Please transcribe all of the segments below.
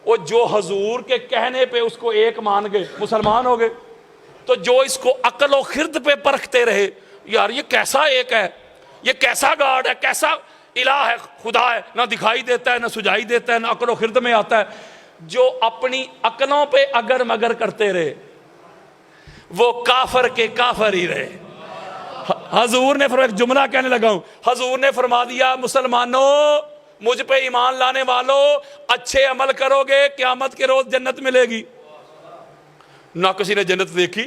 وہ جو حضور کے کہنے پہ اس کو ایک مان گئے مسلمان ہو گئے، تو جو اس کو عقل و خرد پہ پرکھتے رہے، یار یہ کیسا ایک ہے، یہ کیسا گاڈ ہے، کیسا الہ ہے، خدا ہے، نہ دکھائی دیتا ہے، نہ سجائی دیتا ہے، نہ عقل و خرد میں آتا ہے، جو اپنی عقلوں پہ اگر مگر کرتے رہے وہ کافر کے کافر ہی رہے۔ حضور نے فرمایا، ایک جملہ کہنے لگا ہوں، حضور نے فرما دیا مسلمانوں، مجھ پہ ایمان لانے والوں، اچھے عمل کرو گے قیامت کے روز جنت ملے گی۔ نہ کسی نے جنت دیکھی،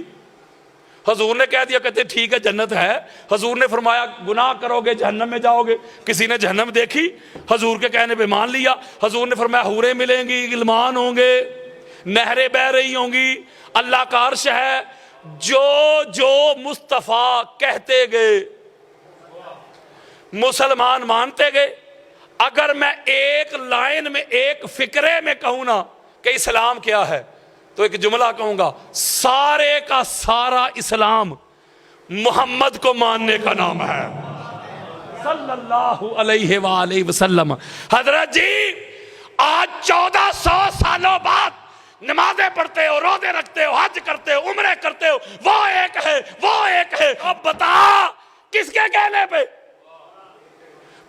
حضور نے کہہ دیا، کہتے ٹھیک ہے جنت ہے۔ حضور نے فرمایا گناہ کرو گے جہنم میں جاؤ گے، کسی نے جہنم دیکھی، حضور کے کہنے پہ مان لیا۔ حضور نے فرمایا حوریں ملیں گی، غلمان ہوں گے، نہریں بہ رہی ہوں گی، اللہ کا عرش ہے۔ جو مصطفیٰ کہتے گئے مسلمان مانتے گئے۔ اگر میں ایک لائن میں ایک فقرے میں کہوں نا کہ اسلام کیا ہے تو ایک جملہ کہوں گا، سارے کا سارا اسلام محمد کو ماننے کا نام ہے صلی اللہ علیہ وآلہ وسلم۔ حضرت جی آج 1400 سالوں بعد نمازیں پڑھتے ہو، روزے رکھتے ہو، حج کرتے ہو، عمرے کرتے ہو، وہ ایک ہے، وہ ایک ہے۔ اب بتا کس کے کہنے پہ؟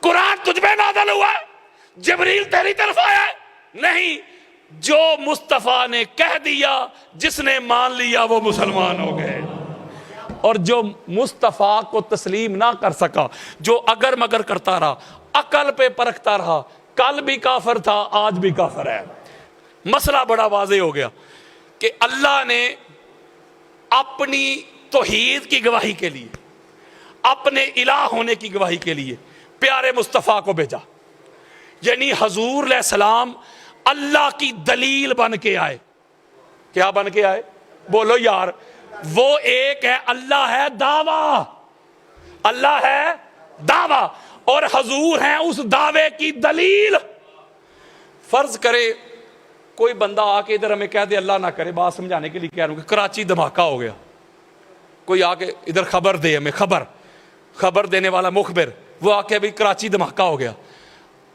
قرآن تجھ پہ نازل ہوا ہے؟ جبریل تیری طرف آیا ہے؟ نہیں، جو مصطفیٰ نے کہہ دیا، جس نے مان لیا وہ مسلمان ہو گئے۔ اور جو مصطفیٰ کو تسلیم نہ کر سکا، جو اگر مگر کرتا رہا، عقل پہ پرکھتا رہا، کل بھی کافر تھا آج بھی کافر ہے۔ مسئلہ بڑا واضح ہو گیا کہ اللہ نے اپنی توحید کی گواہی کے لیے، اپنے الہ ہونے کی گواہی کے لیے پیارے مصطفیٰ کو بھیجا۔ یعنی حضور علیہ السلام اللہ کی دلیل بن کے آئے۔ کیا بن کے آئے؟ بولو یار، وہ ایک ہے، اللہ ہے دعویٰ، اللہ ہے دعویٰ، اور حضور ہیں اس دعوے کی دلیل۔ فرض کرے کوئی بندہ آ کے ادھر ہمیں کہہ دے، اللہ نہ کرے، بات سمجھانے کے لیے کہہ رہا ہوں کہ کراچی دھماکہ ہو گیا، کوئی آ کے ادھر خبر دے ہمیں، خبر دینے والا مخبر، وہ آ کے ابھی کراچی دھماکہ ہو گیا۔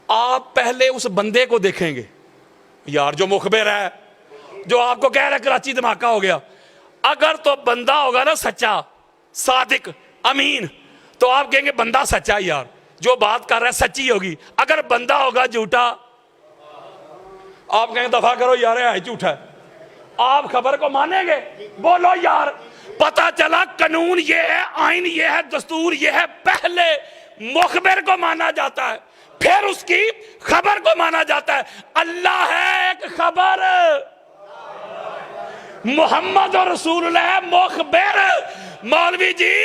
آپ پہلے اس بندے کو دیکھیں گے، یار جو مخبر ہے، جو آپ کو کہہ رہا ہے کراچی دھماکہ ہو گیا، اگر تو بندہ ہوگا نا سچا، صادق، امین، تو آپ کہیں گے بندہ سچا، یار جو بات کر رہا ہے سچی ہوگی۔ اگر بندہ ہوگا جھوٹا، آپ کہیں دفعہ کرو یار ہے جھوٹا ہے، آپ خبر کو مانیں گے؟ بولو یار۔ پتہ چلا قانون یہ ہے، آئین یہ ہے، دستور یہ ہے، پہلے مخبر کو مانا جاتا ہے، پھر اس کی خبر کو مانا جاتا ہے۔ اللہ ہے ایک خبر، محمد اور رسول اللہ مخبر۔ مولوی جی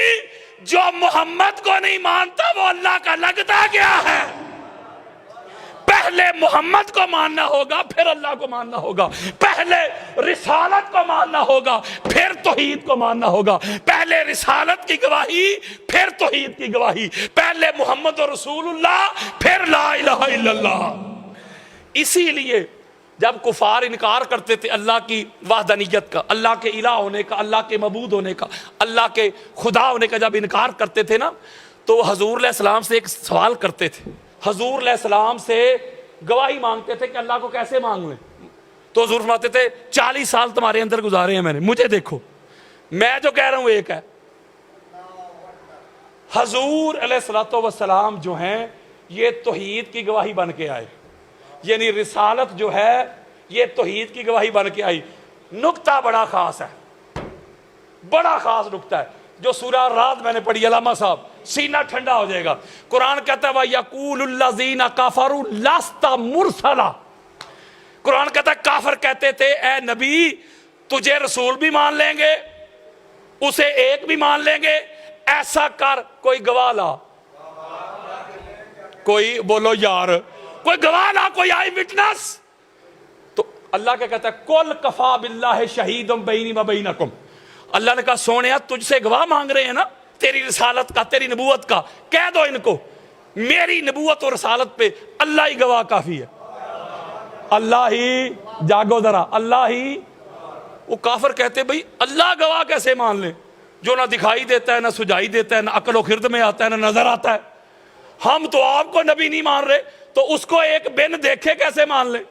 جو محمد کو نہیں مانتا وہ اللہ کا لگتا کیا ہے؟ پہلے محمد کو ماننا ہوگا پھر اللہ کو ماننا ہوگا، پہلے رسالت کو ماننا ہوگا پھر توحید کو ماننا ہوگا، پہلے رسالت کی گواہی پھر توحید کی گواہی، پہلے محمد رسول اللہ پھر لا الہ الا اللہ۔ اسی لیے جب کفار انکار کرتے تھے اللہ کی وحدانیت کا، اللہ کے الہ ہونے کا، اللہ کے معبود ہونے کا، اللہ کے خدا ہونے کا، جب انکار کرتے تھے نا تو حضور علیہ السلام سے ایک سوال کرتے تھے، حضور علیہ السلام سے گواہی مانگتے تھے کہ اللہ کو کیسے مانگ لیں؟ تو حضور فرماتے تھے 40 سال تمہارے اندر گزارے ہیں میں نے، مجھے دیکھو، میں جو کہہ رہا ہوں ایک ہے۔ حضور علیہ السلام جو ہیں یہ توحید کی گواہی بن کے آئے، یعنی رسالت جو ہے یہ توحید کی گواہی بن کے آئی۔ نکتہ بڑا خاص ہے، بڑا خاص نکتہ ہے جو سورہ رات میں نے پڑھی، علامہ صاحب سینہ ٹھنڈا ہو جائے گا۔ قرآن کہتا ہے وَيَقُولُ الَّذِينَ كَفَرُوا لَسْتَ مُرْسَلًا، قرآن کہتا ہے کافر کہتے تھے اے نبی تجھے رسول بھی مان لیں گے، اسے ایک بھی مان لیں گے، ایسا کر، کوئی گواہ لا، کوئی بولو یار، کوئی گواہ لا، کوئی آئی وٹنس۔ تو اللہ کیا کہتا ہے قُلْ كَفَىٰ بِاللَّهِ شَهِيدٌ بَيْنِي وَبَيْنَكُمْ، اللہ نے کہا سونیا تجھ سے گواہ مانگ رہے ہیں نا تیری رسالت کا، تیری نبوت کا، کہہ دو ان کو میری نبوت اور رسالت پہ اللہ ہی گواہ کافی ہے، اللہ ہی، جاگو ذرا، اللہ ہی۔ وہ کافر کہتے بھئی اللہ گواہ کیسے مان لیں جو نہ دکھائی دیتا ہے، نہ سجائی دیتا ہے، نہ عقل و خرد میں آتا ہے، نہ نظر آتا ہے، ہم تو آپ کو نبی نہیں مان رہے تو اس کو ایک بن دیکھے کیسے مان لیں؟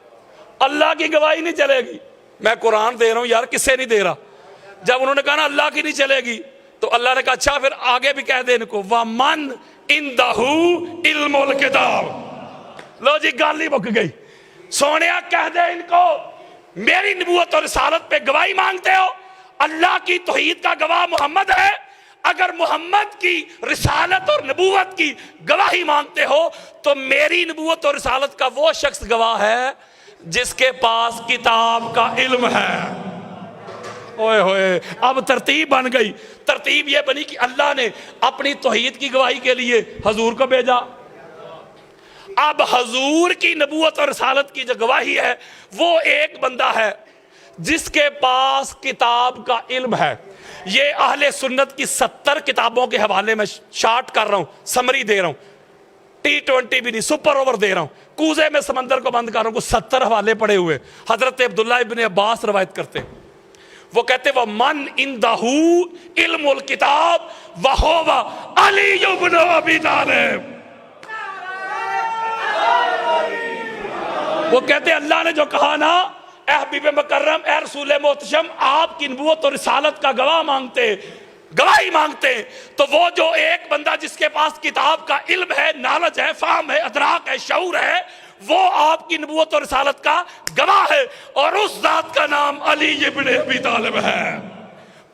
اللہ کی گواہی نہیں چلے گی. میں قرآن دے رہا ہوں یار, کس سے نہیں دے رہا. جب انہوں نے کہا نا اللہ کی نہیں چلے گی, تو اللہ نے کہا اچھا پھر آگے بھی کہہ دے ان کو وَمَنْ عِنْدَهُ عِلْمُ الْكِتَابِ. لو جی گالی بک گئی. سونیا کہہ دے ان کو میری نبوت اور رسالت پہ گواہی مانگتے ہو, اللہ کی توحید کا گواہ محمد ہے. اگر محمد کی رسالت اور نبوت کی گواہی مانگتے ہو تو میری نبوت اور رسالت کا وہ شخص گواہ ہے جس کے پاس کتاب کا علم ہے. اوئے ہوئے, اب ترتیب بن گئی. ترتیب یہ بنی کہ اللہ نے اپنی توحید کی گواہی کے لیے حضور کو بھیجا. اب حضور کی نبوت اور رسالت کی جو گواہی ہے وہ ایک بندہ ہے جس کے پاس کتاب کا علم ہے. یہ اہل سنت کی 70 کتابوں کے حوالے میں شارٹ کر رہا ہوں, سمری دے رہا ہوں, T20 بھی نہیں, سپر اوور دے رہا ہوں. کوزے میں سمندر کو بند کر رہا ہوں. 70 حوالے پڑے ہوئے. حضرت عبداللہ ابن عباس روایت کرتے, وہ کہتے وَمَنْ عِنْدَهُ عِلْمُ الْكِتَابِ وَهُوَ عَلِيُّ بْنُ أَبِي طَالِبٍ. وہ کہتے اللہ نے جو کہا نا اے حبیب مکرم, اے رسول محتشم, آپ کی نبوت اور رسالت کا گواہی مانگتے, تو وہ جو ایک بندہ جس کے پاس کتاب کا علم ہے, نالج ہے, فہم ہے, ادراک ہے, شعور ہے, وہ آپ کی نبوت اور رسالت کا گواہ ہے, اور اس ذات کا نام علی ابن ابی طالب ہے.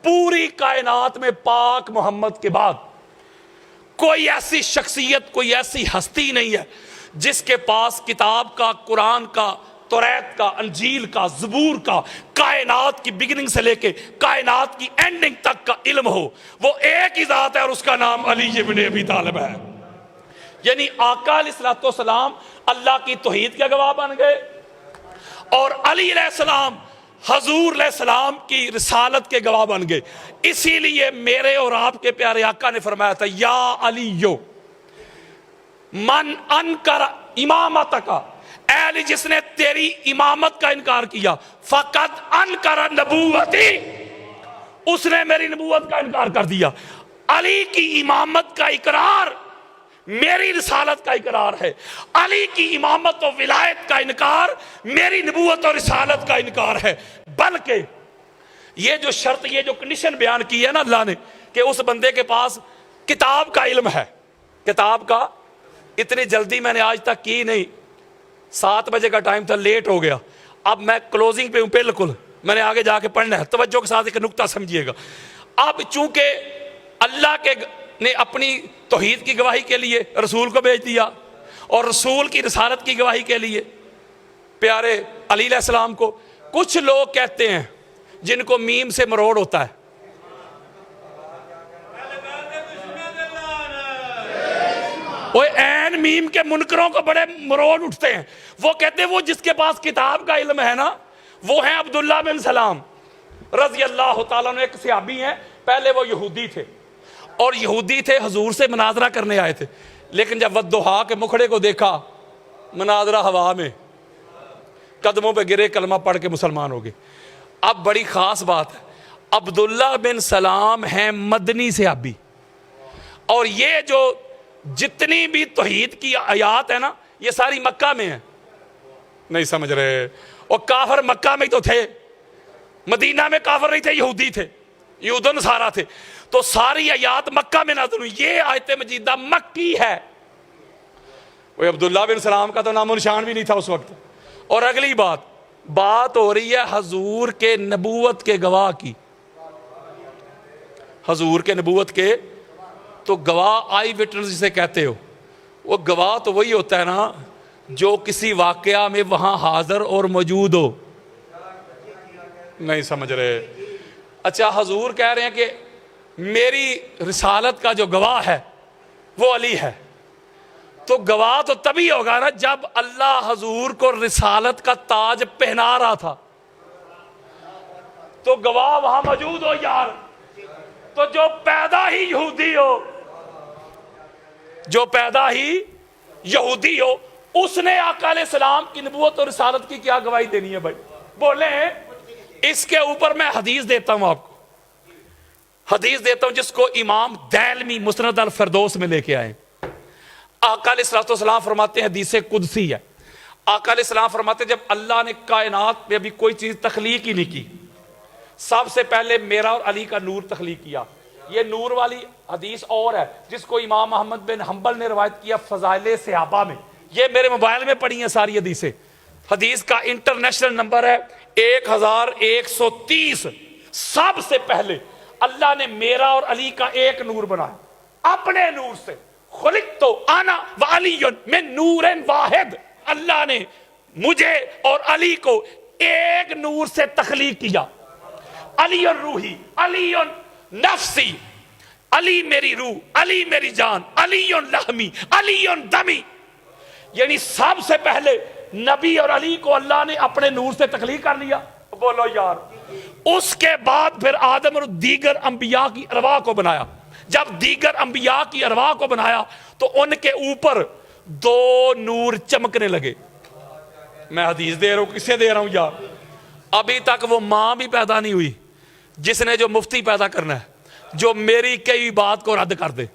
پوری کائنات میں پاک محمد کے بعد کوئی ایسی شخصیت, کوئی ایسی ہستی نہیں ہے جس کے پاس کتاب کا, قرآن کا, توریت کا, انجیل کا, زبور کا, کائنات کی بگننگ سے لے کے کائنات کی اینڈنگ تک کا علم ہو. وہ ایک ہی ذات ہے اور اس کا نام علی ابن ابی طالب ہے. یعنی آقا علیہ السلام اللہ کی توحید کے گواہ بن گئے, اور علی علیہ السلام حضور علیہ السلام کی رسالت کے گواہ بن گئے. اسی لیے میرے اور آپ کے پیارے آقا نے فرمایا تھا یا علیو من انکر امامتک, اے علی جس نے تیری امامت کا انکار کیا, فقط انکر نبوتی, اس نے میری نبوت کا انکار کر دیا. علی کی امامت کا اقرار میری رسالت کا اقرار ہے. علی کی امامت و ولایت کا انکار میری نبوت اور رسالت کا انکار ہے. بلکہ یہ جو شرط, یہ جو کنڈیشن بیان کی ہے نا اللہ نے, کہ اس بندے کے پاس کتاب کا علم ہے. کتاب کا اتنی جلدی میں نے آج تک کی نہیں, 7 بجے کا ٹائم تھا, لیٹ ہو گیا. اب میں کلوزنگ پہ ہوں, بالکل میں نے آگے جا کے پڑھنا ہے, توجہ کے ساتھ ایک نکتہ سمجھیے گا. اب چونکہ اللہ کے نے اپنی توحید کی گواہی کے لیے رسول کو بھیج دیا, اور رسول کی رسالت کی گواہی کے لیے پیارے علی علیہ السلام کو, کچھ لوگ کہتے ہیں جن کو میم سے مروڑ ہوتا ہے, وہ این میم کے منکروں کو بڑے مروڑ اٹھتے ہیں. وہ کہتے ہیں وہ جس کے پاس کتاب کا علم ہے نا, وہ ہیں عبداللہ بن سلام رضی اللہ تعالیٰ عنہ. ایک صحابی ہیں, پہلے وہ یہودی تھے, اور یہودی تھے, حضور سے مناظرہ کرنے آئے تھے, لیکن جب ودھا کے مکھڑے کو دیکھا, مناظرہ ہوا میں, قدموں پہ گرے, کلمہ پڑھ کے مسلمان ہو گئے. اب بڑی خاص بات ہے, عبداللہ بن سلام ہیں مدنی صحابی, اور یہ جو جتنی بھی توحید کی آیات ہے نا, یہ ساری مکہ میں ہیں. نہیں سمجھ رہے, اور کافر مکہ میں تو تھے, مدینہ میں کافر نہیں تھے, یہودی تھے, یہود و نصارہ تھے. تو ساری آیات مکہ میں نازل ہوئی. یہ آیت مجیدہ مکی ہے. وہ عبداللہ بن سلام کا تو نام و نشان بھی نہیں تھا اس وقت. اور اگلی بات ہو رہی ہے حضور کے نبوت کے گواہ کی. حضور کے نبوت کے تو گواہ آئی وٹنس جسے کہتے ہو, وہ گواہ تو وہی ہوتا ہے نا جو کسی واقعہ میں وہاں حاضر اور موجود ہو. نہیں سمجھ رہے. اچھا, حضور کہہ رہے ہیں کہ میری رسالت کا جو گواہ ہے وہ علی ہے, تو گواہ تو تبھی ہوگا نا جب اللہ حضور کو رسالت کا تاج پہنا رہا تھا, تو گواہ وہاں موجود ہو یار. تو جو پیدا ہی یہودی ہو, جو پیدا ہی یہودی ہو, اس نے آقا علیہ السلام کی نبوت اور رسالت کی کیا گواہی دینی ہے بھائی؟ بولیں. اس کے اوپر میں حدیث دیتا ہوں آپ کو, حدیث دیتا ہوں جس کو امام دیلمی مسند الفردوس میں لے کے آئے. آقا علیہ السلام فرماتے ہیں, حدیث قدسی ہے, آقا علیہ السلام فرماتے جب اللہ نے کائنات میں ابھی کوئی چیز تخلیق ہی نہیں کی، سب سے پہلے میرا اور علی کا نور تخلیق کیا۔ یہ نور والی حدیث اور ہے جس کو امام احمد بن حنبل نے روایت کیا فضائل صحابہ میں، یہ میرے موبائل میں پڑھی ہیں ساری حدیثیں، حدیث کا انٹرنیشنل نمبر ہے 1130۔ سب سے پہلے اللہ نے میرا اور علی کا ایک نور بنایا اپنے نور سے، خلقت انا وعلی من نور واحد، اللہ نے مجھے اور علی کو ایک نور سے تخلیق کیا۔ علی روحی، علی نفسی، علی میری روح، علی میری جان، علی لحمی، علی دمی، یعنی سب سے پہلے نبی اور علی کو اللہ نے اپنے نور سے تخلیق کر لیا، بولو یار۔ اس کے بعد پھر آدم اور دیگر انبیاء کی ارواح کو بنایا۔ جب دیگر انبیاء کی ارواح کو بنایا تو ان کے اوپر دو نور چمکنے لگے۔ میں حدیث دے رہا ہوں، کسے دے رہا ہوں یار؟ ابھی تک وہ ماں بھی پیدا نہیں ہوئی جس نے جو مفتی پیدا کرنا ہے جو میری کئی بات کو رد کر دے۔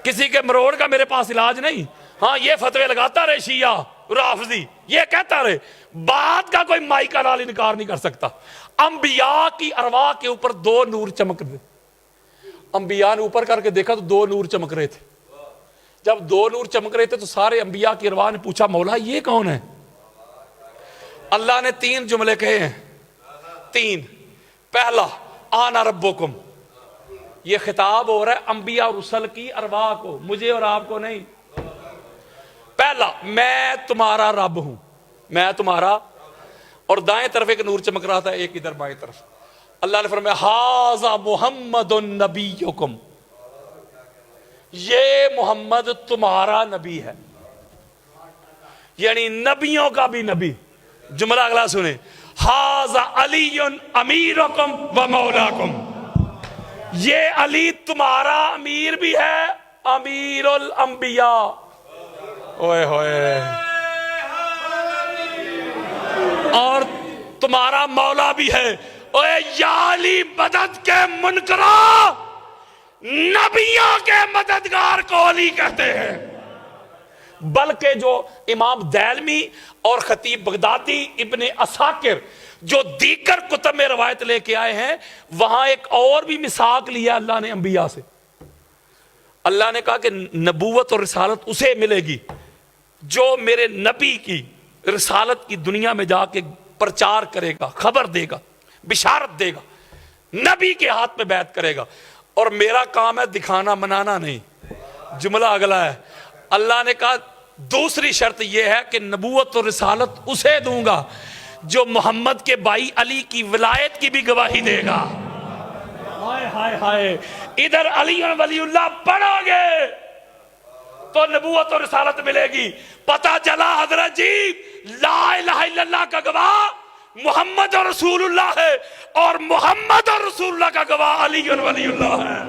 کسی کے مروڑ کا میرے پاس علاج نہیں، ہاں یہ فتوے لگاتا رہے شیعہ رافضی، یہ کہتا رہے، بات کا کوئی مائی کا لال انکار نہیں کر سکتا۔ انبیاء کی ارواح کے اوپر دو نور چمک رہے، انبیاء نے اوپر کر کے دیکھا تو دو نور چمک رہے تھے۔ جب دو نور چمک رہے تھے تو سارے انبیاء کی ارواح نے پوچھا مولا یہ کون ہے؟ اللہ نے تین جملے کہے ہیں، تین۔ پہلا آنا ربکم، یہ خطاب ہو رہا ہے انبیاء اور رسل کی ارواح کو، مجھے اور آپ کو نہیں۔ پہلا میں تمہارا رب ہوں، میں تمہارا، اور دائیں طرف ایک نور چمک رہا تھا، ایک ادھر بائیں طرف۔ اللہ نے فرمایا ھذا محمد نبیکم، یہ محمد تمہارا نبی ہے، یعنی نبیوں کا بھی نبی۔ جملہ اگلا سنیں، ھذا علی امیرکم و مولاکم، یہ علی تمہارا امیر بھی ہے، امیر الانبیاء، اوئے ہوئے، اور تمہارا مولا بھی ہے۔ اوئے یا علی مدد کے منکرہ، نبیوں کے مددگار کو علی کہتے ہیں۔ بلکہ جو امام دیلمی اور خطیب بغدادی ابن عساکر جو دیگر کتب میں روایت لے کے آئے ہیں، وہاں ایک اور بھی مساق لیا اللہ نے انبیاء سے۔ اللہ نے کہا کہ نبوت اور رسالت اسے ملے گی جو میرے نبی کی رسالت کی دنیا میں جا کے پرچار کرے گا، خبر دے گا، بشارت دے گا، نبی کے ہاتھ میں بیعت کرے گا، اور میرا کام ہے دکھانا منانا نہیں۔ جملہ اگلا ہے، اللہ نے کہا دوسری شرط یہ ہے کہ نبوت اور رسالت اسے دوں گا جو محمد کے بھائی علی کی ولایت کی بھی گواہی دے گا۔ ہائے ہائے ہائے، ادھر علی ولی اللہ پڑھو گے تو نبوت اور رسالت ملے گی۔ پتہ چلا حضرت جی لا الہ الا اللہ کا گواہ محمد اور رسول اللہ ہے، اور محمد اور رسول اللہ کا گواہ علی ولی اللہ ہے۔